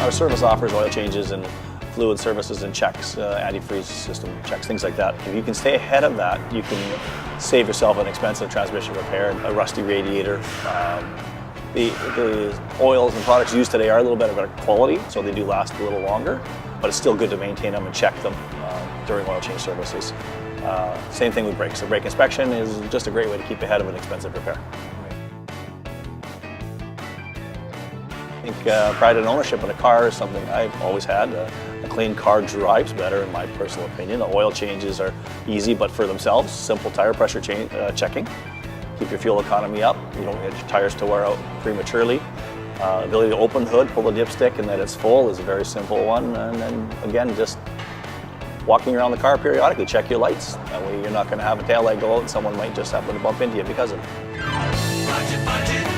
Our service offers oil changes and fluid services and checks, antifreeze system checks, things like that. If you can stay ahead of that, you can save yourself an expensive transmission repair, a rusty radiator. The oils and products used today are a little bit better quality, so they do last a little longer, but it's still good to maintain them and check them during oil change services. Same thing with brakes. A brake inspection is just a great way to keep ahead of an expensive repair. I think pride in ownership in a car is something I've always had. A clean car drives better, in my personal opinion. The oil changes are easy, but for themselves, simple tire pressure checking. Keep your fuel economy up. You don't get your tires to wear out prematurely. Ability to open the hood, pull the dipstick, and that it's full is a very simple one. And then again, just walking around the car periodically, check your lights. That way you're not going to have a taillight go out and someone might just happen to bump into you because of it.